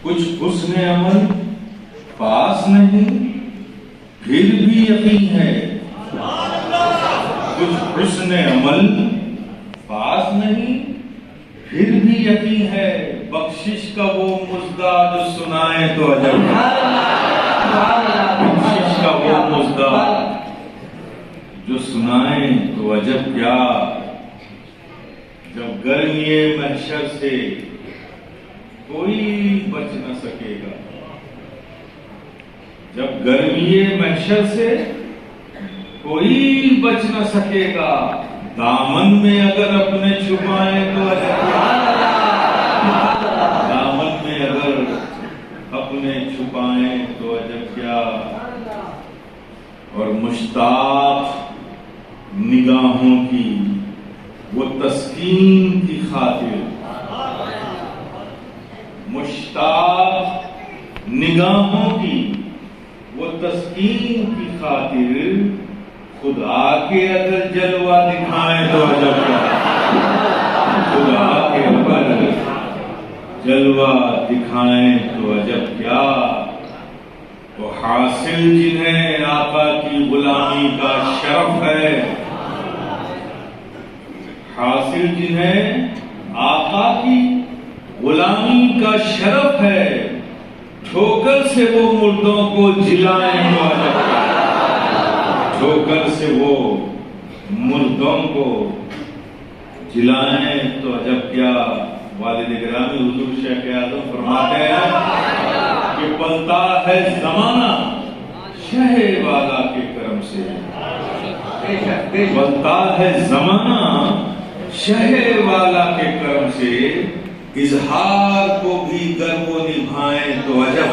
کچھ حسن عمل پاس نہیں پھر بھی یقین ہے، کچھ حسن عمل پاس نہیں پھر بھی یقین ہے، بخشش کا وہ مژدہ جو سنائے تو عجب، بخشش کا وہ مژدہ جو سنائے تو عجب کیا، جب گرمی محشر سے کوئی بچ نہ سکے گا، جب گرمی محشر سے کوئی بچ نہ سکے گا، دامن میں اگر اپنے چھپائیں تو عجب، دامن میں اگر اپنے چھپائیں تو عجب کیا، اور مشتاق نگاہوں کی وہ تسکین کی خاطر، مشتاق نگاہوں کی وہ تسکین کی خاطر، خدا کے اگر جلوہ دکھائیں تو عجب کیا، خدا کے اگر جلوہ دکھائیں تو عجب کیا، وہ حاصل جنہیں آقا کی غلامی کا شرف ہے، حاصل جنہیں آقا کی غلامی کا شرف ہے، ٹھوکر سے وہ مردوں کو جلائیں تو عجب کیا، ٹھوکر سے وہ مردوں کو جلائیں تو عجب کیا۔ والد گرامی حضور شیخ اعظم فرماتے ہیں کہ پلتا ہے زمانہ شہ والا کے کرم سے، پلتا ہے زمانہ شہ والا کے کرم سے، اظہار کو بھی گر وہ نبھائیں تو عجب،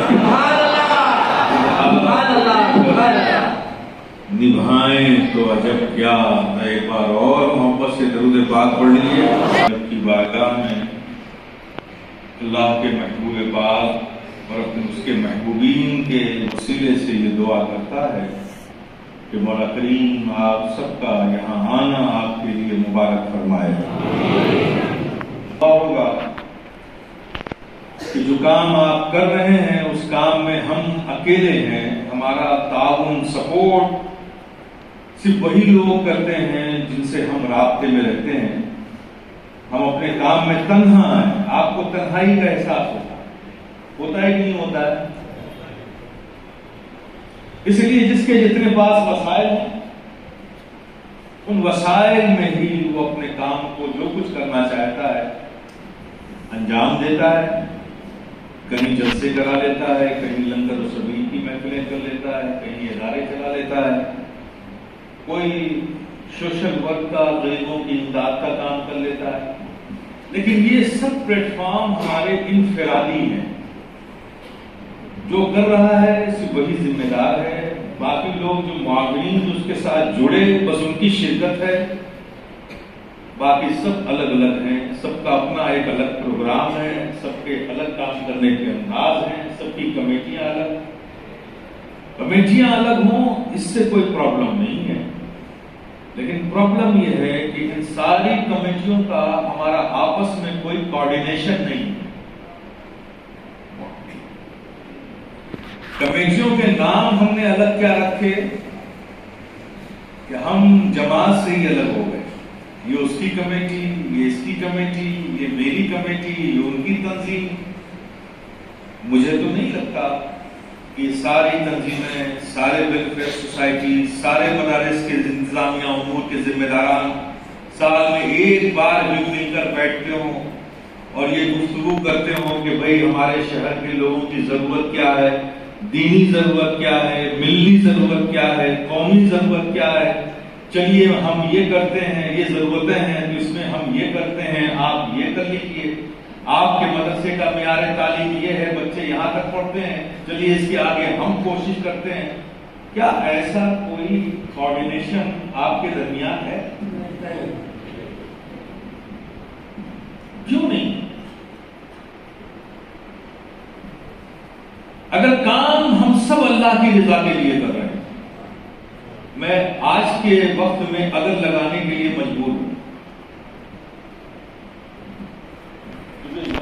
نبھائیں تو عجب کیا۔ ایک بار اور محبت سے درود پاک پڑھ لیجیے۔ رب کی بارگاہ میں اللہ کے محبوب پاک اور اپنے اس کے محبوبین کے وسیلے سے یہ دعا کرتا ہے کہ مولا کریم آپ سب کا یہاں آنا آپ کے لیے مبارک فرمائے۔ ہوگا کہ جو کام آپ کر رہے ہیں اس کام میں ہم اکیلے ہیں، ہمارا تعاون سپورٹ صرف وہی لوگ کرتے ہیں جن سے ہم رابطے میں رہتے ہیں، ہم اپنے کام میں تنہا ہیں۔ آپ کو تنہائی کا احساس ہوتا ہے کہ نہیں ہوتا ہے؟ اس لیے جس کے جتنے پاس وسائل ہیں ان وسائل میں ہی وہ اپنے کام کو جو کچھ کرنا چاہتا ہے انجام دیتا ہے، کہیں جلسے کرا لیتا ہے، کہیں لنگر و سبیل کی محفلیں کر لیتا ہے، کہیں ادارے چلا لیتا ہے، کوئی سوشل ورک کا، غریبوں کی امداد کا کام کر لیتا ہے، لیکن یہ سب پلیٹ فارم ہمارے انفرادی ہیں۔ جو کر رہا ہے صرف وہی ذمہ دار ہے، باقی لوگ جو معاونین اس کے ساتھ جڑے بس ان کی شرکت ہے، باقی سب الگ الگ ہیں، سب کا اپنا ایک الگ پروگرام ہے، سب کے الگ کام کرنے کے انداز ہیں، سب کی کمیٹیاں الگ ہوں، اس سے کوئی پرابلم نہیں ہے، لیکن پرابلم یہ ہے کہ ان ساری کمیٹیوں کا ہمارا آپس میں کوئی کوارڈینیشن نہیں ہے۔ کمیٹیوں کے نام ہم نے الگ کیا رکھے کہ ہم جماعت سے ہی الگ ہو گئے، یہ اس کی کمیٹی، یہ اس کی کمیٹی، یہ میری کمیٹی، یہ ان کی تنظیم۔ مجھے تو نہیں لگتا کہ ساری تنظیمیں، سارے ویلفیئر سوسائٹی، سارے مدارس کے انتظامیہ امور کے ذمہ داران سال میں ایک بار بھی مل کر بیٹھتے ہوں اور یہ گفتگو کرتے ہوں کہ بھئی ہمارے شہر کے لوگوں کی ضرورت کیا ہے، دینی ضرورت کیا ہے، ملی ضرورت کیا ہے، قومی ضرورت کیا ہے، چلیے ہم یہ کرتے ہیں، یہ ضرورتیں ہیں تو اس میں ہم یہ کرتے ہیں، آپ یہ کر لیجیے، آپ کے مدرسے کا معیار تعلیم یہ ہے، بچے یہاں تک پڑھتے ہیں، چلیے اس کے آگے ہم کوشش کرتے ہیں۔ کیا ایسا کوئی کوارڈینیشن آپ کے درمیان ہے؟ کیوں نہیں؟ اگر کام ہم سب اللہ کی رضا کے لیے کر رہے ہیں، میں آج کے وقت میں اگر لگانے کے لیے مجبور ہوں،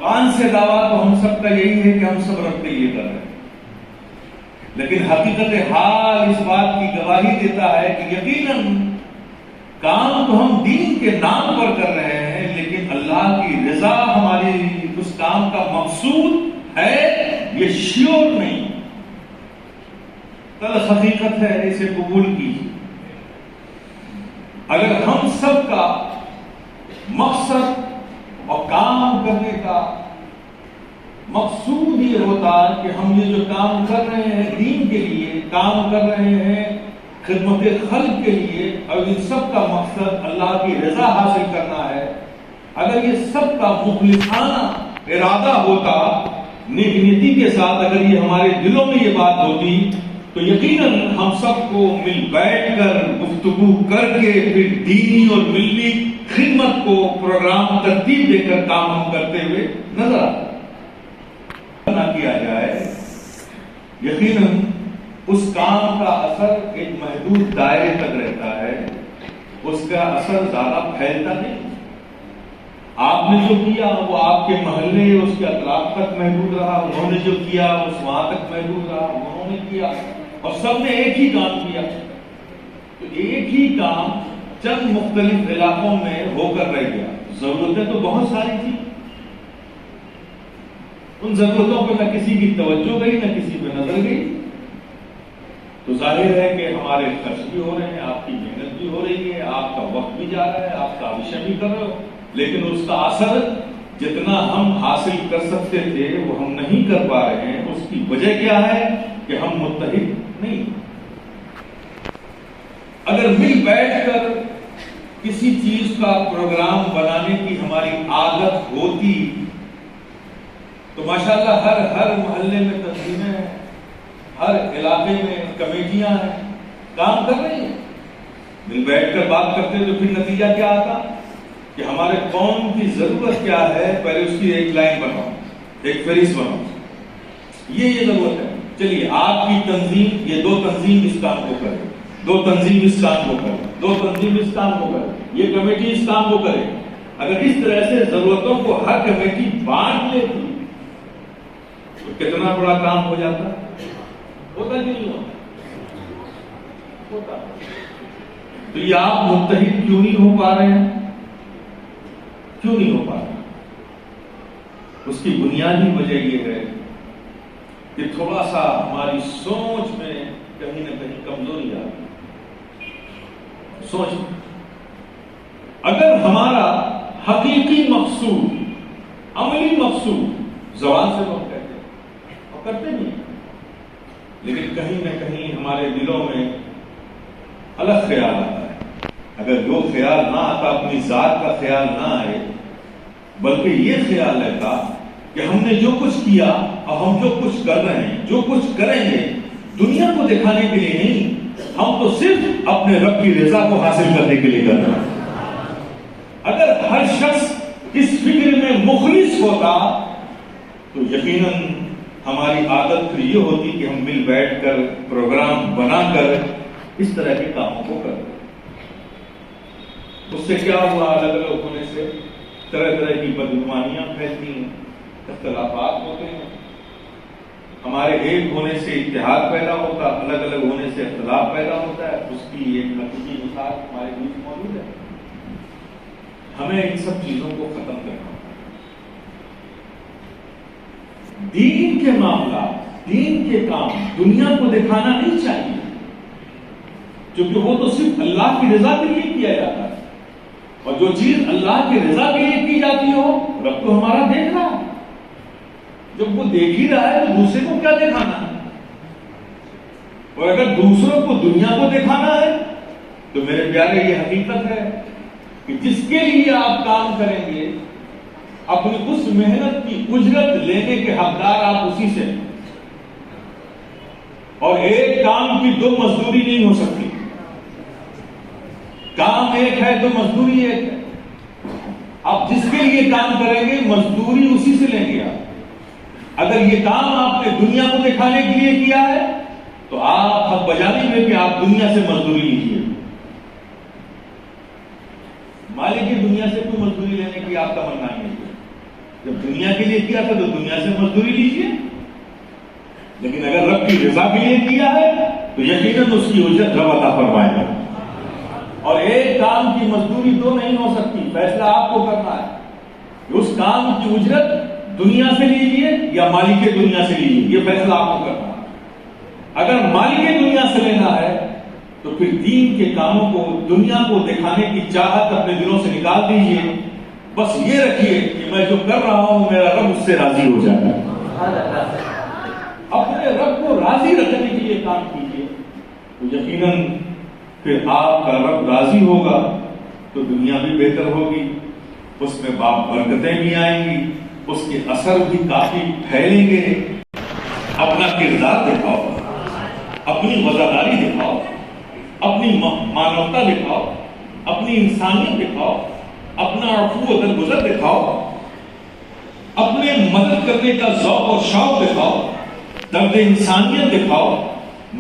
زبان سے دعویٰ تو ہم سب کا یہی ہے کہ ہم سب رب کے لیے کر رہے ہیں، لیکن حقیقت حال اس بات کی گواہی دیتا ہے کہ یقیناً کام تو ہم دین کے نام پر کر رہے ہیں، لیکن اللہ کی رضا ہماری اس کام کا مقصود ہے، یہ شیور نہیں، تلخ حقیقت ہے، اسے قبول کیجیے۔ اگر ہم سب کا مقصد اور کام کرنے کا مقصود یہ ہوتا کہ ہم یہ جو کام کر رہے ہیں دین کے لیے، کام کر رہے ہیں خدمت خلق کے لیے، اور ان سب کا مقصد اللہ کی رضا حاصل کرنا ہے، اگر یہ سب کا مخلصانہ ارادہ ہوتا، نیک نیتی کے ساتھ اگر یہ ہمارے دلوں میں یہ بات ہوتی، تو یقیناً ہم سب کو مل بیٹھ کر گفتگو کر کے پھر دینی اور ملی خدمت کو پروگرام ترتیب دے کر کام ہم کرتے ہوئے نظر آتا نہ کیا جائے، یقیناً اس کام کا اثر ایک محدود دائرے تک رہتا ہے، اس کا اثر زیادہ پھیلتا نہیں۔ آپ نے جو کیا وہ آپ کے محلے اس کے اطراف تک محدود رہا، انہوں نے جو کیا اس وہاں تک محدود رہا، انہوں نے کیا اور سب نے ایک ہی کام کیا۔ تو ایک ہی کام چند مختلف علاقوں میں ہو کر رہ گیا، ضرورتیں تو بہت ساری تھیں، ان ضرورتوں پہ نہ کسی کی توجہ گئی نہ کسی پہ نظر گئی، تو ظاہر ہے کہ ہمارے خرچ بھی ہو رہے ہیں، آپ کی محنت بھی ہو رہی ہے، آپ کا وقت بھی جا رہا ہے، آپ کاوشیں بھی کر رہے ہو، لیکن اس کا اثر جتنا ہم حاصل کر سکتے تھے وہ ہم نہیں کر پا رہے ہیں۔ اس کی وجہ کیا ہے کہ ہم متحد نہیں۔ اگر مل بیٹھ کر کسی چیز کا پروگرام بنانے کی ہماری عادت ہوتی تو ماشاءاللہ ہر محلے میں تنظیمیں ہیں، ہر علاقے میں کمیٹیاں ہیں، کام کر رہی ہیں، مل بیٹھ کر بات کرتے تو پھر نتیجہ کیا آتا کہ ہمارے قوم کی ضرورت کیا ہے، پہلے اس کی ایک لائن بناؤ، ایک فہرست بناؤ، یہ ضرورت ہے، چلیے آپ کی تنظیم، یہ دو تنظیم اس کام کو کرے، دو تنظیم اس کام کو کرے، دو تنظیم اس کام کو کرے، یہ کمیٹی اس کام کو کرے۔ اگر اس طرح سے ضرورتوں کو ہر کمیٹی بانٹ لیتی تو کتنا بڑا کام ہو جاتا، ہوتا نہیں ہوتا۔ تو یہ آپ متحد کیوں نہیں ہو پا رہے ہیں؟ کیوں نہیں ہو پا رہے؟ اس کی بنیادی وجہ یہ ہے کہ تھوڑا سا ہماری سوچ میں کہیں نہ کہیں کمزوری آ گئی۔ سوچ، اگر ہمارا حقیقی مقصود، عملی مقصود زبان سے ہم کہتے ہیں اور کرتے نہیں، لیکن کہیں نہ کہیں ہمارے دلوں میں الگ خیال آتا ہے، اگر وہ خیال نہ آتا، اپنی ذات کا خیال نہ آئے، بلکہ یہ خیال رہتا کہ ہم نے جو کچھ کیا اور ہم جو کچھ کر رہے ہیں، جو کچھ کریں گے، دنیا کو دکھانے کے لیے نہیں، ہم تو صرف اپنے رب کی رضا کو حاصل کرنے کے لیے کر رہے ہیں۔ اگر ہر شخص اس فکر میں مخلص ہوتا تو یقیناً ہماری عادت پھر یہ ہوتی کہ ہم مل بیٹھ کر پروگرام بنا کر اس طرح کے کاموں کو کرتے۔ اس سے کیا ہوا؟ الگ الگ ہونے سے طرح طرح کی بدگمانیاں پھیلتی ہیں، اختلافات ہوتے ہیں، ہمارے ایک ہونے سے اتحاد پیدا ہوتا، الگ الگ ہونے سے اختلاف پیدا ہوتا ہے۔ اس کی ایک حقیقی مثال ہمارے بیچ موجود ہے۔ ہمیں ان سب چیزوں کو ختم کرنا ہوگا۔ دین کے معاملات، دین کے کام دنیا کو دکھانا نہیں چاہیے، کیونکہ وہ تو صرف اللہ کی رضا کے لیے کیا جاتا ہے، اور جو چیز اللہ کی رضا کے لیے کی جاتی ہو، رب تو ہمارا دیکھ رہا ہے۔ جب وہ دیکھ ہی رہا ہے تو دوسرے کو کیا دکھانا ہے؟ اور اگر دوسروں کو دنیا کو دکھانا ہے تو میرے پیارے یہ حقیقت ہے کہ جس کے لیے آپ کام کریں گے، اپنی اس محنت کی اجرت لینے کے حقدار آپ اسی سے ہیں، اور ایک کام کی دو مزدوری نہیں ہو سکتی۔ کام ایک ہے تو مزدوری ایک ہے۔ آپ جس کے لیے کام کریں گے مزدوری اسی سے لیں گے۔ اگر یہ کام آپ نے دنیا کو دکھانے کے لیے کیا ہے تو آپ حق بجانے میں کہ آپ دنیا سے مزدوری لیجیے۔ مالک کی دنیا سے کوئی مزدوری لینے کی آپ تمنا نہیں ہے، جب دنیا کے لیے کیا تھا تو دنیا سے مزدوری لیجیے، لیکن اگر رب کی رضا کے لیے کیا ہے تو یقیناً اس کی اجرت رب عطا فرمائے گا۔ اور ایک کام کی مزدوری دو نہیں ہو سکتی، فیصلہ آپ کو کرنا ہے کہ اس کام کی اجرت دنیا سے لیجیے یا مالک دنیا سے لیجیے، یہ فیصلہ آپ کو کرنا ہے۔ اگر مالک دنیا سے لینا ہے تو پھر دین کے کاموں کو، دنیا کو دکھانے کی چاہت اپنے دلوں سے نکال دیجیے، بس یہ رکھیے کہ میں جو کر رہا ہوں میرا رب اس سے راضی ہو جائے گا۔ اپنے رب کو راضی رکھنے کے لیے کام کیجیے تو یقیناً پھر آپ کا رب راضی ہوگا تو دنیا بھی بہتر ہوگی، اس میں برکتیں بھی آئیں گی، اس کے اثر بھی کافی پھیلیں گے۔ اپنا کردار دکھاؤ، اپنی وفاداری دکھاؤ، اپنی مانوتا دکھاؤ، اپنی انسانیت دکھاؤ، اپنا عفو و درگزر دکھاؤ، اپنے مدد کرنے کا ذوق اور شوق دکھاؤ، درد انسانیت دکھاؤ،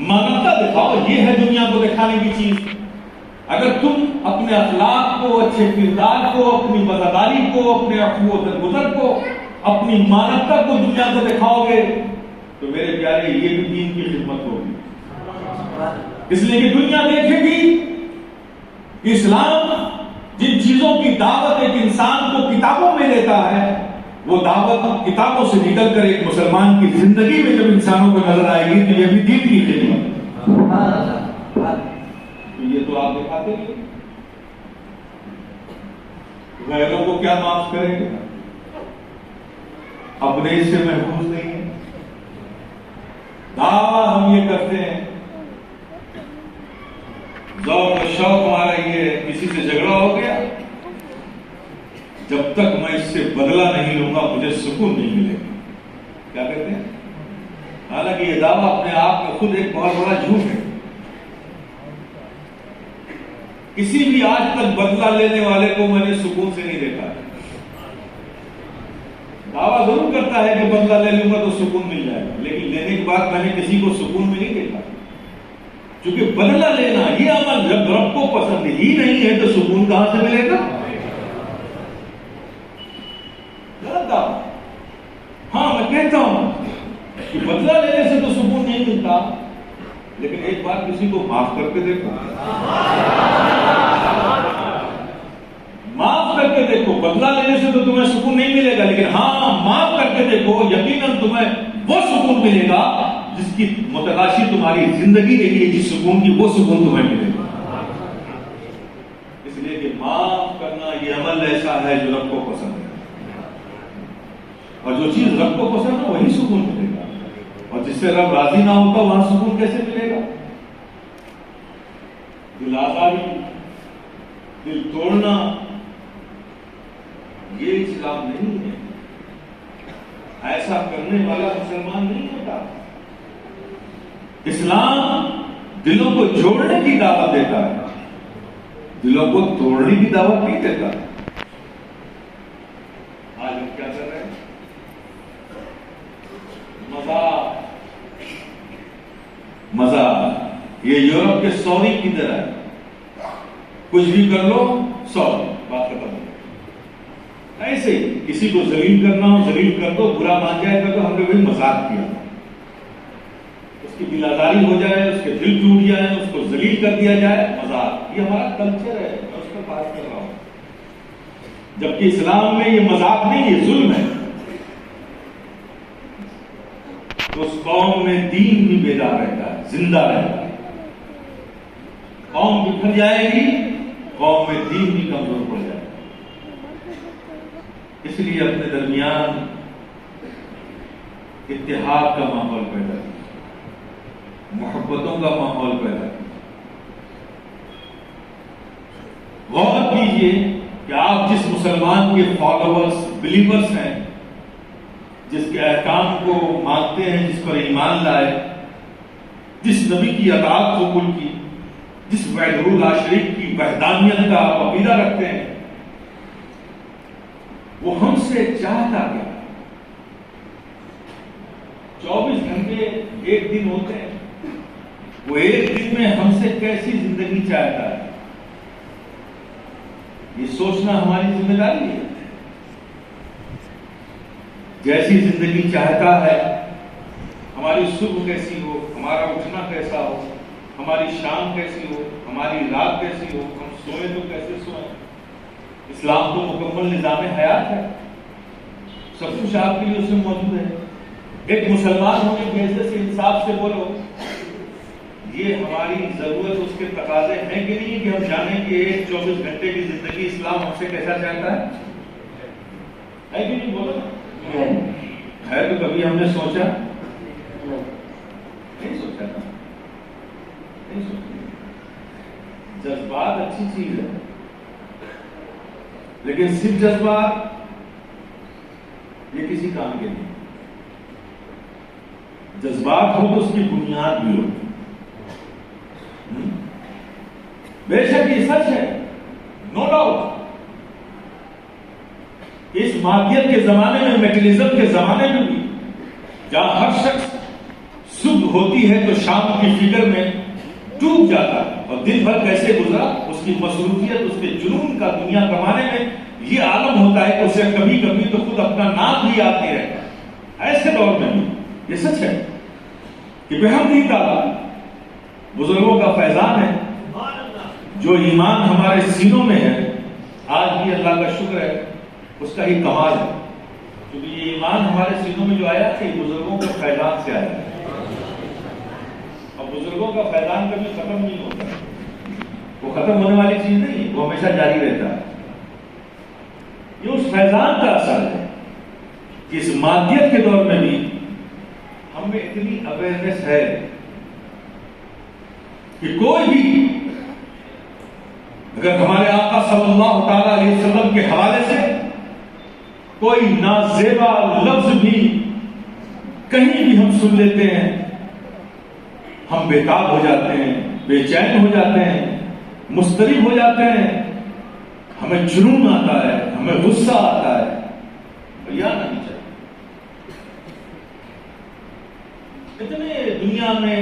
مانوتا دکھاؤ۔ یہ ہے دنیا کو دکھانے کی چیز۔ اگر تم اپنے اخلاق کو، اچھے کردار کو، اپنی وفاداری کو، اپنے عفو و درگزر کو، اپنی مانوتا کو دنیا کو دکھاؤ گے تو میرے پیارے یہ بھی دین کی خدمت ہوگی، اس لیے کہ دنیا دیکھے گی اسلام جن چیزوں کی دعوت ایک انسان کو کتابوں میں دیتا ہے، وہ دعوت کتابوں سے نکل کر ایک مسلمان کی زندگی میں جب انسانوں کو نظر آئے گی تو یہ بھی دین کی خدمت۔ تو یہ تو آپ دکھاتے ہیں، غیروں کو کیا معاف کریں گے؟ اپنے اس سے محفوظ نہیں ہے۔ دعویٰ ہم یہ کرتے ہیں، ذوق و شوق ہمارا یہ ہے، کسی سے جھگڑا ہو گیا، جب تک میں اس سے بدلہ نہیں لوں گا مجھے سکون نہیں ملے گا۔ کیا کہتے ہیں؟ حالانکہ یہ دعویٰ اپنے آپ میں خود ایک بہت بڑا جھوٹ ہے۔ کسی بھی آج تک بدلہ لینے والے کو میں نے سکون سے نہیں دیکھا۔ دعویٰ ضرور کرتا ہے کہ بدلہ لے لوں گا تو سکون مل جائے گا، لیکن لینے کے بعد میں نے کسی کو سکون میں نہیں دیکھا، کیونکہ بدلہ لینا یہ عمل جب رب کو پسند ہی نہیں ہے تو سکون کہاں سے ملے گا؟ غلط دعویٰ۔ ہاں میں کہتا ہوں کہ بدلہ لینے سے تو سکون نہیں ملتا، لیکن ایک بار کسی کو معاف کر کے دیکھو، معاف کر کے دیکھو۔ بدلہ لینے سے تو تمہیں سکون نہیں ملے گا، لیکن ہاں معاف کر کے دیکھو، یقیناً تمہیں وہ سکون ملے گا جس کی متلاشی تمہاری زندگی کے لیے، جس سکون کی وہ سکون تمہیں ملے گا۔ اس لیے کہ معاف کرنا یہ عمل ایسا ہے جو رب کو پسند ہے، اور جو چیز رب کو پسند ہے وہی سکون ملے گا، اور جس سے رب راضی نہ ہوتا وہاں سکون کیسے ملے گا؟ دل آزاری، دل توڑنا یہ اسلام نہیں ہے۔ ایسا کرنے والا مسلمان نہیں ہوتا۔ اسلام دلوں کو جوڑنے کی دعوت دیتا ہے، دلوں کو توڑنے کی دعوت نہیں دیتا۔ آج ہم کیا کر رہے ہیں؟ مذاق۔ یہ یورپ کے سوری کی طرح ہے، کچھ بھی کر لو سوری، بات ختم ہو۔ ایسے کسی کو ذلیل کرنا ہو ذلیل کر دو، برا مان جائے گا تو ہم نے بھی مذاق کیا، اس کی دل آزاری ہو جائے، اس کے دل ٹوٹ جائے، اس کو ذلیل کر دیا جائے، مذاق۔ یہ ہمارا کلچر ہے، میں اس پر بات کر رہا ہوں، جبکہ اسلام میں یہ مذاق نہیں، یہ ظلم ہے۔ تو اس قوم میں دین بھی بیدار رہتا ہے، زندہ رہتا ہے۔ قوم بکھر جائے گی، قوم میں دین بھی کمزور پڑ جائے گا۔ اس لیے اپنے درمیان اتحاد کا ماحول پیدا کیا، محبتوں کا ماحول پیدا کیا۔ غور کیجئے کہ آپ جس مسلمان کے فالوورز، بلیورز ہیں، جس کے احکام کو مانتے ہیں، جس پر ایمان لائے، جس نبی کی اطاعت قبول کی، جس وحدہ لا شریک کی وحدانیت کا آپ عقیدہ رکھتے ہیں، وہ ہم سے چاہتا کیا؟ 24 گھنٹے ایک دن ہوتے ہیں، وہ ایک دن میں ہم سے کیسی زندگی چاہتا ہے؟ یہ سوچنا ہماری ذمہ داری ہے۔ جیسی زندگی چاہتا ہے. ہماری صبح کیسی ہو، ہمارا اٹھنا کیسا ہو، ہماری شام کیسی ہو، ہماری رات کیسی ہو، ہم سوئیں تو کیسے سوئیں. اسلام تو مکمل نظام حیات ہے، سب کچھ آپ کے لیے اس میں موجود ہے. ایک مسلمان ہونے کی حیثیت سے انصاف سے بولو، یہ ہماری ضرورت، اس کے تقاضے ہیں کہ نہیں کہ ہم جانیں کہ ایک 24 گھنٹے کی زندگی اسلام ہم سے کیسا چاہتا ہے کہ نہیں؟ بولو ہے تو کبھی ہم نے سوچا نہیں، سوچا نا، نہیں سوچا. جذبات اچھی چیز ہے، لیکن صرف جذبات یہ کسی کام کے نہیں. جذبات ہو تو اس کی بنیاد بھی ہو. بے شک یہ سچ ہے، نو ڈاؤٹ. اس مادیت کے زمانے میں، میٹرلزم کے زمانے میں بھی، جہاں ہر شخص صبح ہوتی ہے تو شام کی فکر میں ڈوب جاتا ہے، اور دن بھر کیسے گزرا، اس کی مصروفیت، اس کے جنون کا دنیا کمانے میں یہ عالم ہوتا ہے کہ اسے کبھی کبھی تو خود اپنا نام بھی یاد نہیں رہتا. ایسے دور میں بھی یہ سچ ہے کہ بحمدہ تعالیٰ بزرگوں کا فیضان ہے، جو ایمان ہمارے سینوں میں ہے. آج بھی اللہ کا شکر ہے، اس کا ہی کمال ہے، کیونکہ یہ ایمان ہمارے سینوں میں جو آیا کہ بزرگوں کے فیضان سے آیا ہے. اور بزرگوں کا فیضان کبھی ختم نہیں ہوتا، وہ ختم ہونے والی چیز نہیں، وہ ہمیشہ جاری رہتا ہے. یہ اس فیضان کا اثر ہے کہ اس مادیت کے دور میں بھی ہم میں اتنی اویئرنیس ہے کہ کوئی بھی اگر ہمارے آقا صلی اللہ تعالی علیہ وسلم کے حوالے سے کوئی نازیبا لفظ بھی کہیں بھی ہم سن لیتے ہیں، ہم بےتاب ہو جاتے ہیں، بے چین ہو جاتے ہیں، مضطرب ہو جاتے ہیں، ہمیں جنون آتا ہے، ہمیں غصہ آتا ہے. یا نہیں چاہیے. اتنے دنیا میں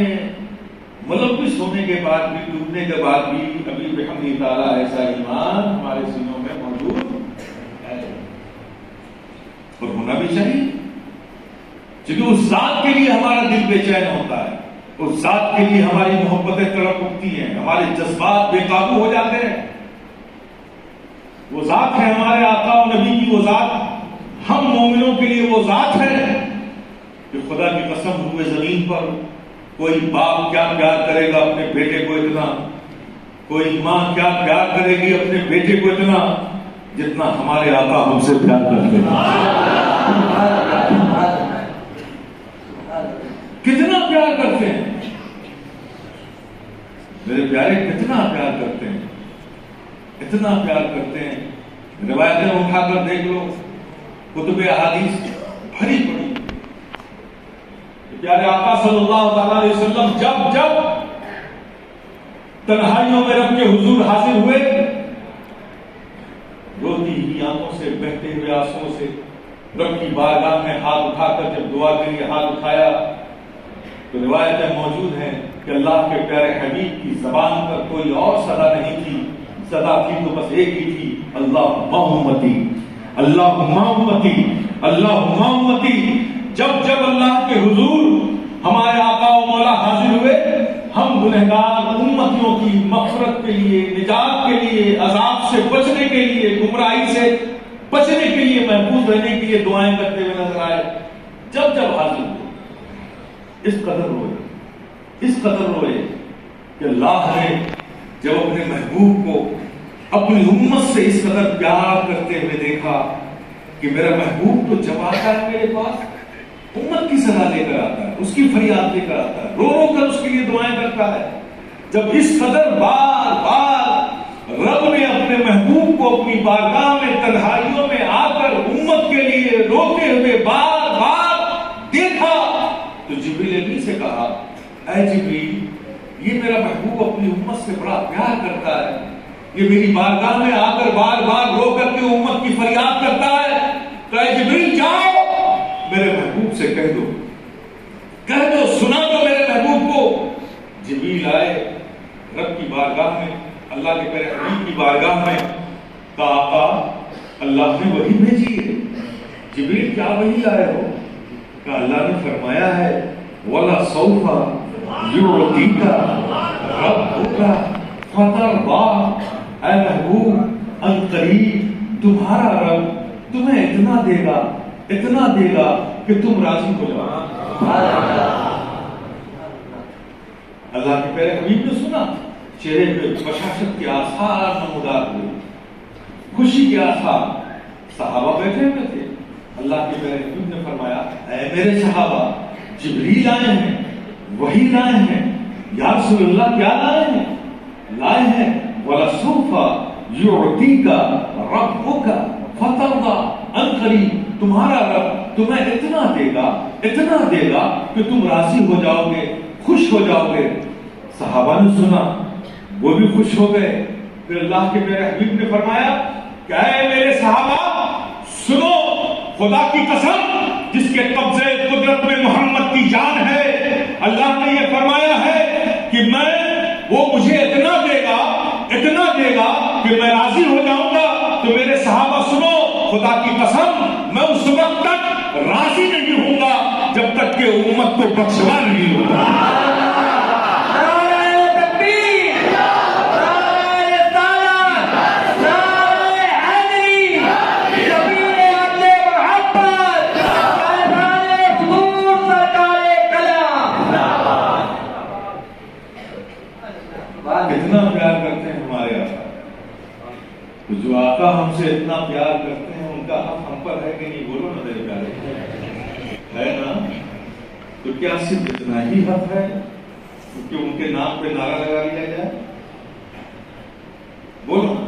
ملوث ہونے کے بعد بھی، ڈوبنے کے بعد بھی، ابھی بحمدہ تعالیٰ ایسا ایمان ہمارے سینوں میں موجود ہے، اور ہونا بھی چاہیے. کیونکہ اس ذات کے لیے ہمارا دل بے چین ہوتا ہے، اس ذات کے لیے ہماری محبتیں تڑپ اٹھتی ہیں، ہمارے جذبات بے قابو ہو جاتے ہیں. وہ ذات ہے ہمارے آقا و نبی کی، وہ ذات ہم مومنوں کے لیے وہ ذات ہے کہ خدا کی قسم ہوئے زمین پر کوئی باپ کیا پیار کرے گا اپنے بیٹے کو اتنا، کوئی ماں کیا پیار کرے گی اپنے بیٹے کو اتنا، جتنا ہمارے آقا ہم سے پیار کرتے ہیں. کتنا پیار کرتے ہیں میرے پیارے، کتنا پیار کرتے ہیں، اتنا پیار کرتے ہیں. روایتیں اٹھا کر دیکھ لو، کتب احادیث بھری پڑی. پیارے آقا صلی اللہ تعالی علیہ وسلم جب جب تنہائیوں میں رب کے حضور حاضر ہوئے، روتی ہوئی آنکھوں سے، بہتے ہوئے آنسوؤں سے رب کی بارگاہ میں ہاتھ اٹھا کر جب دعا کے لیے ہاتھ اٹھایا، تو روایتیں موجود ہیں کہ اللہ کے پیارے حبیب کی زبان پر کوئی اور صدا نہیں تھی، صدا تھی تو بس ایک ہی تھی، اللہم امتی، اللہم امتی، اللہم امتی. جب جب اللہ کے حضور ہمارے آقا و مولا حاضر ہوئے، ہم گنہگار امتیوں کی مغفرت کے لیے، نجات کے لیے، عذاب سے بچنے کے لیے، گمراہی سے بچنے کے لیے، محفوظ رہنے کے لیے دعائیں کرتے ہوئے نظر آئے. جب جب حاضر ہوئے، اس قدر روئے، اس قدر روئے کہ اللہ نے جب اپنے محبوب کو اپنی امت سے اس قدر پیار کرتے ہوئے دیکھا کہ میرا محبوب تو جب آتا ہے میرے پاس، امت کی صدا لے کر آتا ہے، اس کی فریاد لے کر آتا ہے، رو رو کر اس کے لیے دعائیں کرتا ہے. جب اس قدر بار بار رب نے اپنے محبوب کو اپنی بارگاہ میں تنہائیوں میں آ کر امت کے لیے روتے ہوئے بار بار دیکھا، تو جبریل امین سے کہا، اے جبریل، یہ میرا محبوب اپنی امت سے بڑا پیار کرتا ہے، یہ میری بارگاہ میں آ کر بار بار رو کر کے امت کی فریاد کرتا ہے، تو اے جبریل جاؤ میرے محبوب سے کہہ دو، سنا دو میرے محبوب کو. جبریل آئے رب کی بارگاہ میں، اللہ کے پیارے حبیب کی بارگاہ میں، کہا آقا اللہ نے وہی بھیجی ہے. جبریل کیا وحی لائے ہو؟ کہ اللہ نے فرمایا ہے وَلَسَوْفَ يُعْطِيكَ رَبُّكَ فَتَرْضَىٰ، اے محبوب ان قریب تمہارا رب تمہیں اتنا دے گا کہ تم راضی ہو جاؤ۔ اللہ کے پیارے حبیب نے سنا، چہرے پہ بشاشت کے آثار نمودار ہوئے، خوشی کے آثار۔ صحابہ بیٹھے ہوئے تھے، اللہ کے پیارے حبیب نے فرمایا اے میرے صحابہ، جبریل آئے ہیں، وحی لائے ہیں۔ یا رسول اللہ کیا لائے ہیں؟ لائے ہیں وَلَسَوْفَ يُعْطِيكَ رَبُّكَ فَتَرْضَىٰ، ان قریب تمہارا رب تمہیں اتنا دے گا کہ تم راضی ہو جاؤ گے، خوش ہو جاؤ گے۔ صحابہ نے سنا، وہ بھی خوش ہو گئے۔ پھر اللہ کے پیارے حبیب نے فرمایا کہ اے میرے صحابہ سنو، خدا کی قسم جس کے قبضے قدرت میں محمد کی جان ہے، اللہ نے یہ فرمایا ہے کہ وہ مجھے اتنا دے گا کہ میں راضی ہو جاؤں گا۔ تو میرے صحابہ سنو، خدا کی قسم میں اس وقت تک راضی نہیں ہوں گا جب تک کہ امت کو بخشوا نہیں ہوگا۔ اتنا پیار کرتے ہیں ہمارے آقا، تو جو آقا ہم سے اتنا پیار کرتے ہیں ان کا حق ہم پر ہے کہ نہیں؟ بولو نا میرے پیارے، ہے نا؟ تو کیا صرف اتنا ہی حق ہے کہ ان کے نام پہ نعرہ لگا لیا جائے؟ بولو نا،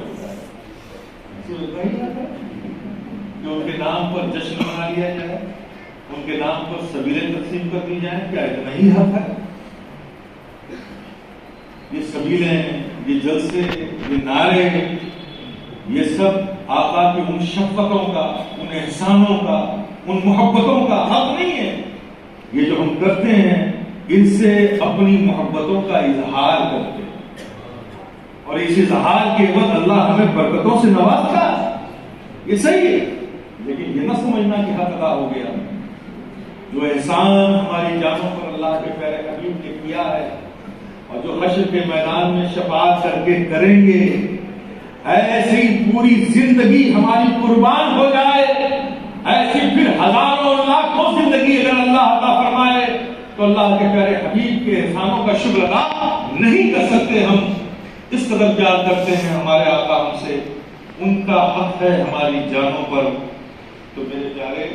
صرف اتنا ہی حق ہے کہ ان کے نام پر جشن منا لیا جائے، ان کے نام پر سبیلیں تقسیم کر دی جائیں؟ کیا اتنا ہی حق ہے؟ یہ سبیلیں، یہ جلسے، یہ نعرے، یہ سب آقا کی ان شفقتوں کا، ان احسانوں کا، ان محبتوں کا حق نہیں ہے۔ یہ جو ہم کرتے ہیں ان سے اپنی محبتوں کا اظہار کرتے ہیں، اور اس اظہار کے عوض اللہ ہمیں برکتوں سے نوازتا ہے، یہ صحیح ہے۔ لیکن یہ نہ سمجھنا کہ حق ادا ہو گیا۔ جو احسان ہماری جانوں پر اللہ کے پیارے حبیب نے کیا ہے، اور جو حشر کے میدان میں شفاعت کر کے کریں گے، ایسی پوری زندگی ہماری قربان ہو جائے، ایسی پھر ہزاروں لاکھوں زندگی اگر اللہ عطا فرمائے تو اللہ کے پیارے حبیب کے احسانوں کا شکر ادا نہیں کر سکتے۔ ہم اس قدر پیار کرتے ہیں ہمارے آقا ہم سے، ان کا حق ہے ہماری جانوں پر۔ تو میرے پیارے،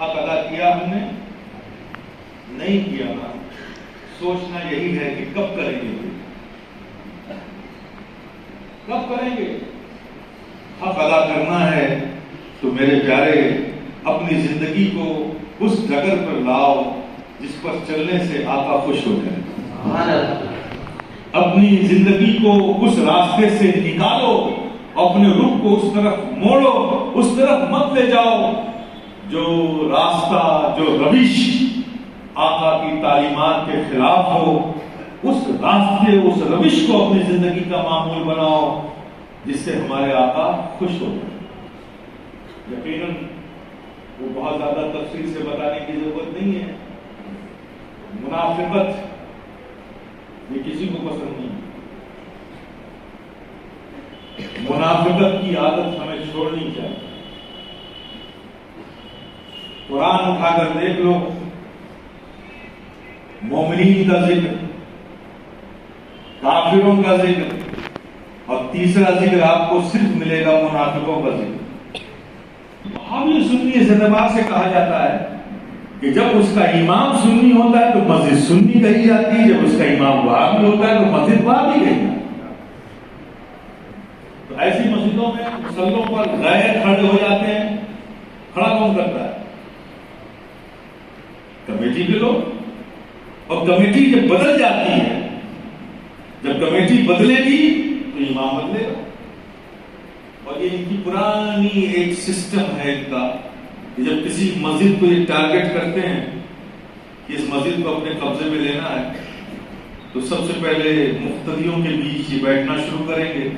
حق ادا کیا ہم نے؟ نہیں کیا نا۔ سوچنا یہی ہے کہ کب کریں گے، کب کریں گے؟ حق ادا کرنا ہے تو میرے پیارے اپنی زندگی کو اس ڈگر پر لاؤ جس پر چلنے سے آقا خوش ہو جائے۔ اپنی زندگی کو اس راستے سے نکالو، اپنے رخ کو اس طرف موڑو، اس طرف مت لے جاؤ جو راستہ، جو روش آقا کی تعلیمات کے خلاف ہو۔ اس راستے، اس روش کو اپنی زندگی کا معمول بناؤ جس سے ہمارے آقا خوش ہو جائیں۔ یقیناً وہ بہت زیادہ تفصیل سے بتانے کی ضرورت نہیں ہے۔ منافقت یہ کسی کو پسند نہیں، منافقت کی عادت ہمیں چھوڑنی چاہیے۔ قرآن اٹھا کر دیکھ لو، مومنین کا ذکر، کافروں کا ذکر، اور تیسرا ذکر آپ کو صرف ملے گا منافقوں کا ذکر۔ ہم یہ سنی اس اعتبار سے کہا جاتا ہے کہ جب اس کا امام سنی ہوتا ہے تو مسجد سنی کہی جاتی ہے، جب اس کا امام وہابی ہوتا ہے تو مسجد وہابی کہی جاتی ہے۔ تو ایسی مسجدوں میں مسلوں پر غیر کھڑے ہو جاتے ہیں، کھڑا کون کرتا ہے؟ کمیٹی کے لوگ۔ اور کمیٹی جب بدل جاتی ہے، جب کمیٹی بدلے گی تو امام بدلے گا۔ اور یہ ان کی پرانی ایک سسٹم ہے ان کا کہ جب کسی مسجد کو یہ ٹارگٹ کرتے ہیں کہ اس مسجد کو اپنے قبضے میں لینا ہے تو سب سے پہلے مقتدیوں کے بیچ یہ بیٹھنا شروع کریں گے۔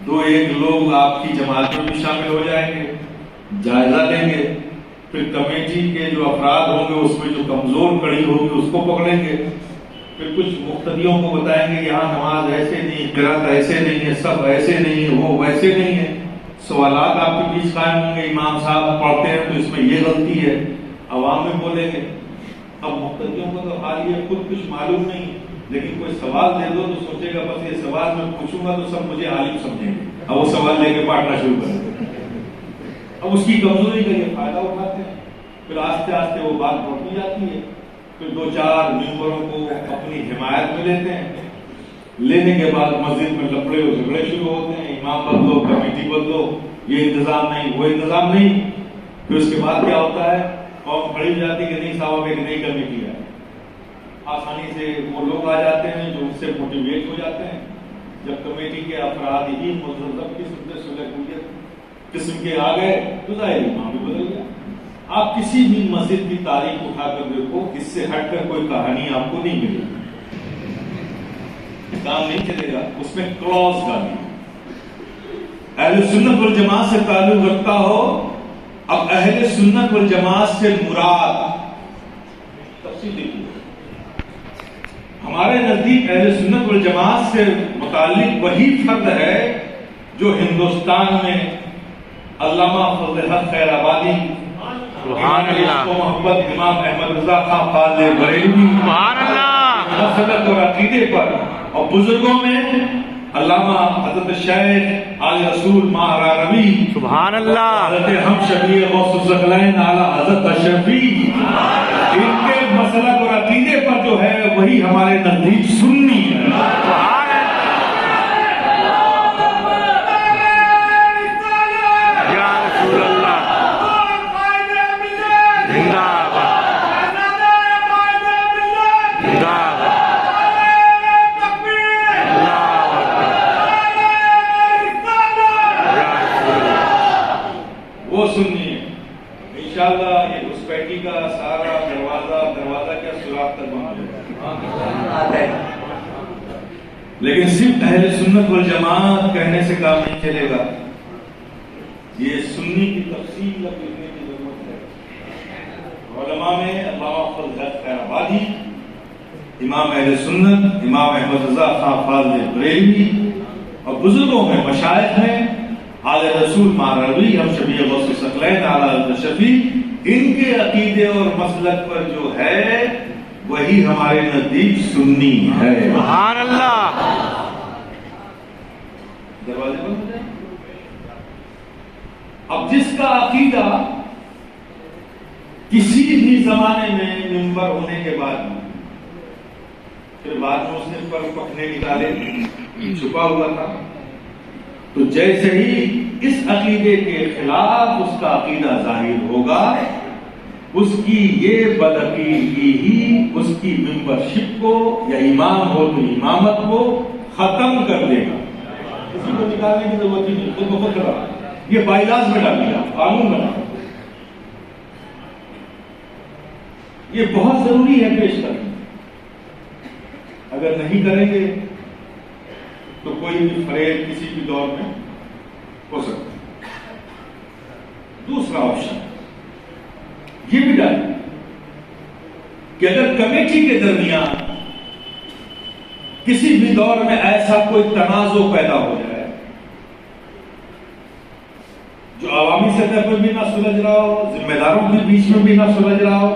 دو ایک لوگ آپ کی جماعت میں بھی شامل ہو جائیں گے، جائزہ لیں گے پھر کمیٹی کے جو افراد ہوں گے اس میں جو کمزور کڑی ہوگی اس کو پکڑیں گے، پھر کچھ مقتدیوں کو بتائیں گے یہاں نماز ایسے نہیں، قرات ایسے نہیں ہے، سب ایسے نہیں ہے، وہ ویسے نہیں ہے، سوالات آپ کے بیچ قائم ہوں گے، امام صاحب پڑھتے ہیں تو اس میں یہ غلطی ہے، عوام میں بولیں گے۔ اب مقتدیوں کو تو حال یہ خود کچھ معلوم نہیں، لیکن کوئی سوال دے دو تو سوچے گا بس یہ سوال میں پوچھوں گا تو سب مجھے عالم سمجھیں گے، اب وہ سوال لے کے پڑھنا شروع کر دیں۔ اب اس کی کمزوری کا یہ فائدہ اٹھاتے ہیں، پھر آہستہ آہستہ وہ بات بڑھتی جاتی ہے، پھر 2-4 ممبروں کو اپنی حمایت میں لیتے ہیں، لینے کے بعد مسجد میں لفڑے و جھگڑے شروع ہوتے ہیں، امام بدلو، کمیٹی بدلو، یہ انتظام نہیں، وہ انتظام نہیں۔ پھر اس کے بعد کیا ہوتا ہے، قوم کھڑی ہو جاتی ہے کہ نہیں صاحب ایک نئی کمیٹی ہے، آسانی سے وہ لوگ آ جاتے ہیں جو ان سے موٹیویٹ ہو جاتے ہیں۔ جب کمیٹی کے افراد ہی مذہب قسم سے سلوکیت قسم کے آ گئے تو ظاہر امام بھی بدل گیا۔ آپ کسی بھی مسجد کی تاریخ اٹھا کر دیکھو، اس سے ہٹ کر کوئی کہانی آپ کو نہیں ملے گی، کام نہیں چلے گا، اس میں کلوز ڈالی۔ اہل سنت والجماعت سے تعلق رکھتا ہو، اب اہل سنت والجماعت سے مراد تفصیل دیکھیے۔ ہمارے نزدیک اہل سنت والجماعت سے متعلق وہی فرد ہے جو ہندوستان میں علامہ فضل حق خیر آبادی، سبحان اللہ، محبت امام احمد رضا خان فاضل بریلوی، سبحان اللہ، مسلک اور عقیدے پر، اور بزرگوں میں علامہ حضرت شیخ آل رسول ماہرہ روی، سبحان اللہ، حضرت ہم شبیہ غوث الثقلین اعلیٰ حضرت اشرفی، ان کے مسلک اور عقیدے پر جو ہے وہی ہمارے نزدیک سنی ہے۔ انشاءاللہ یہ گھسپیٹی کا سارا دروازہ کیا سوراخ تک بنا ہے، لیکن صرف اہل سنت والجماعت کہنے سے کام نہیں چلے گا، یہ سنی کی تفصیل اب لکھنے کی ضرورت ہے۔ علماء میں علامہ فضل حق خیر آبادی، امام اہل سنت امام احمد رضا خان فاضل بریلوی، اور بزرگوں میں مشائخ میں آل رسول ماہروی، ہم شبیہ غوث الثقلین اعلیٰ حضرت شفیع، ان کے عقیدے اور مسلک پر جو ہے وہی ہمارے نزدیک سنی ہے۔ سبحان اللہ، دروازے بند ہو جائیں۔ اب جس کا عقیدہ کسی بھی زمانے میں منبر ہونے کے بعد پھر بعد میں اس نے پر پکنے نکالے چھپا ہوا تھا، تو جیسے ہی اس عقیدے کے خلاف اس کا عقیدہ ظاہر ہوگا، اس کی یہ بدعقیدگی ہی اس کی ممبرشپ کو یا امام ہو تو امامت کو ختم کر دے گا۔ کسی کو نکالنے کی ضرورت ہی نہیں، خود بخود کرا، یہ بائیلاز میں ڈال دیا، قانون بنا۔ یہ بہت ضروری ہے پیش کرنا، اگر نہیں کریں گے تو کوئی بھی فریب کسی بھی دور میں ہو سکتا ہے۔ دوسرا آپشن یہ بھی ڈالیں کہ اگر کمیٹی کے درمیان کسی بھی دور میں ایسا کوئی تنازع پیدا ہو جائے جو عوامی سطح پر بھی نہ سلجھ رہا ہو، ذمہ داروں کے بیچ میں بھی نہ سلجھ رہا ہو،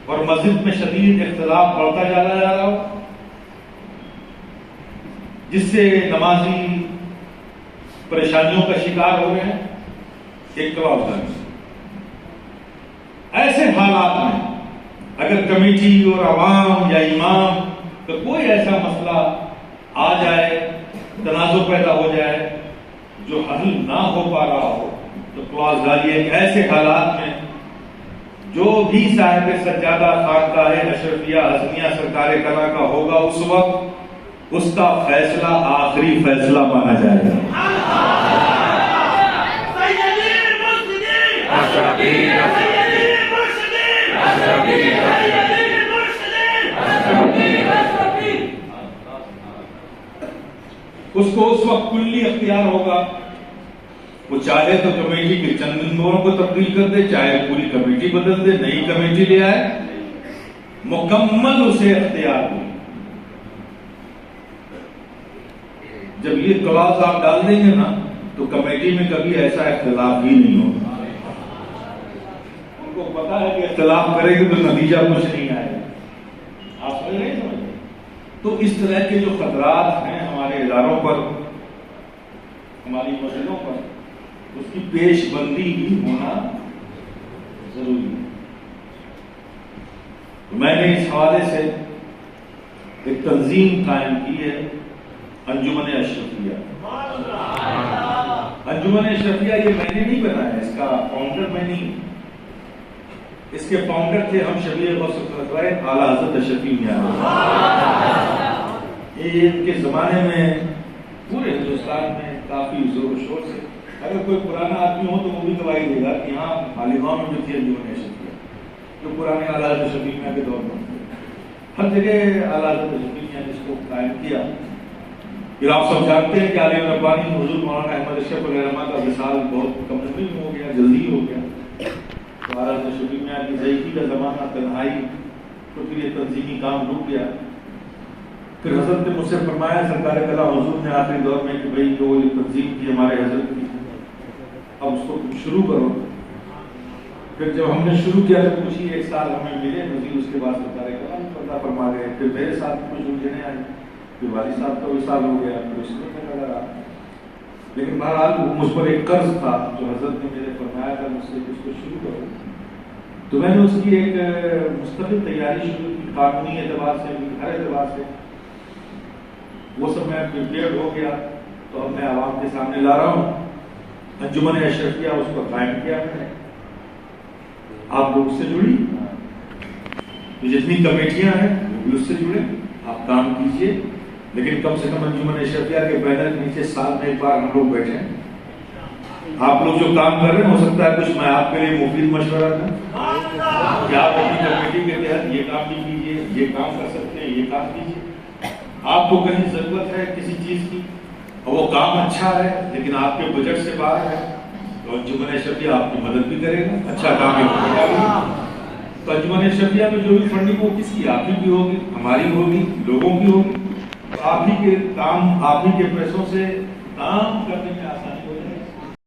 اور مسجد میں شدید اختلاف بڑھتا جا رہا ہو، جس سے نمازی پریشانیوں کا شکار ہو رہے ہیں، ایک کلاس ڈالیں۔ ایسے حالات میں اگر کمیٹی اور عوام یا امام کا کوئی ایسا مسئلہ آ جائے، تنازع پیدا ہو جائے جو حل نہ ہو پا رہا ہو، تو کلاس ڈالیے کہ ایسے حالات میں جو بھی صاحب سجادہ خانقاہ اشرفیہ ہضمیہ سرکار کلا کا ہوگا، اس وقت اس کا فیصلہ آخری فیصلہ مانا جائے گا۔ اس کو اس وقت کلی اختیار ہوگا، وہ چاہے تو کمیٹی کے چند ممبروں کو تبدیل کر دے، چاہے پوری کمیٹی بدل دے، نئی کمیٹی لے آئے، مکمل اسے اختیار ہو۔ جب یہ کلاس آپ ڈال دیں گے نا تو کمیٹی میں کبھی ایسا اختلاف ہی نہیں ہوگا۔ ان کو پتا ہے کہ اختلاف کرے گی تو نتیجہ کچھ نہیں آئے گا۔ آپ سمجھ رہے ہیں؟ تو اس طرح کے جو خطرات ہیں ہمارے اداروں پر، ہماری مسئلوں پر، اس کی پیش بندی بھی ہونا ضروری ہے۔ میں نے اس حوالے سے ایک تنظیم قائم کی ہے، انجمن اشرفیہ۔ انجمن اشرفیہ یہ میں نے نہیں بنایا، اس کا فاؤنڈر میں نہیں، اس کے فاؤنڈر تھے ہم شبیر غوث الخلفائے اعلیٰ حضرت اشرفی میاں۔ یہ ان کے زمانے میں پورے ہندوستان میں کافی زور و شور سے، اگر کوئی پرانا آدمی ہو تو وہ بھی گواہی دے گا کہ یہاں مالیگاؤں میں جو تھی انجمن اشرفیہ، جو پرانے اعلیٰ حضرت اشرفی میاں کے دور میں ہر جگہ اعلیٰ حضرت اشرفی میاں نے اس کو قائم کیا۔ پھر آپ سب جانتے ہیں کہ عالم ربانی حضور مولانا احمد اشرف علیہ الرحمہ کا وصال بہت کم عمر میں ہو گیا، جلدی ہو گیا۔ تو اعلیٰ حضرت اشرفی میاں کی ضعیفی کا زمانہ، تنہائی، تو پھر یہ تنظیمی کام رک گیا۔ پھر حضرت نے مجھ سے فرمایا، سرکار کلام حضور نے آخری دور میں، کہ بھائی جو یہ تنظیم تھی ہمارے حضرت کی، اب اس کو شروع کرو۔ پھر جب ہم نے شروع کیا تو کچھ ہی ایک سال ہمیں ملے مزید، اس کے بعد سرکار کلام پردہ فرما گئے۔ پھر میرے ساتھ کچھ الجھنیں آئی، پھر والد صاحب کا وصال ہو گیا، پھر اس میں لگا رہا۔ لیکن بہرحال مجھ پر ایک قرض تھا جو حضرت نے میرے فرمایا تھا مجھ سے کہ اس کو شروع کرو، تو میں نے اس کی ایک مستقل تیاری شروع کی، قانونی اعتبار سے، ہر اعتبار سے وہ سب میں پریپیئرڈ ہو گیا۔ تو اب میں عوام کے سامنے لا رہا ہوں۔ انجمن اشرفیہ اس کو قائم کیا میں نے، آپ لوگ اس سے جڑی، جتنی کمیٹیاں ہیں وہ بھی اس سے جڑے، آپ کام کیجئے، لیکن کم سے کم انجمن اشرفیہ کے بینر کے نیچے سال میں ایک بار ہم لوگ بیٹھیں۔ آپ لوگ جو کام کر رہے ہیں، ہو سکتا ہے کچھ میں آپ کے لیے مفید مشورہ دوں کہ آپ اپنی کمیٹی کے تحت یہ کام بھی کیجیے، یہ کام کر سکتے ہیں، یہ کام کیجیے۔ آپ کو کہیں ضرورت ہے کسی چیز کی اور وہ کام اچھا ہے لیکن آپ کے بجٹ سے باہر ہے، تو انجمن اشرفیہ آپ کی مدد بھی کرے گا، اچھا کام ہے۔ تو انجمن اشرفیہ میں جو بھی فنڈنگ ہو، کس کی؟ آپ کی ہوگی، ہماری ہوگی، لوگوں کی ہوگی۔ آپ ہی کے کام، آپ ہی کے پیسوں سے کام کرنے میں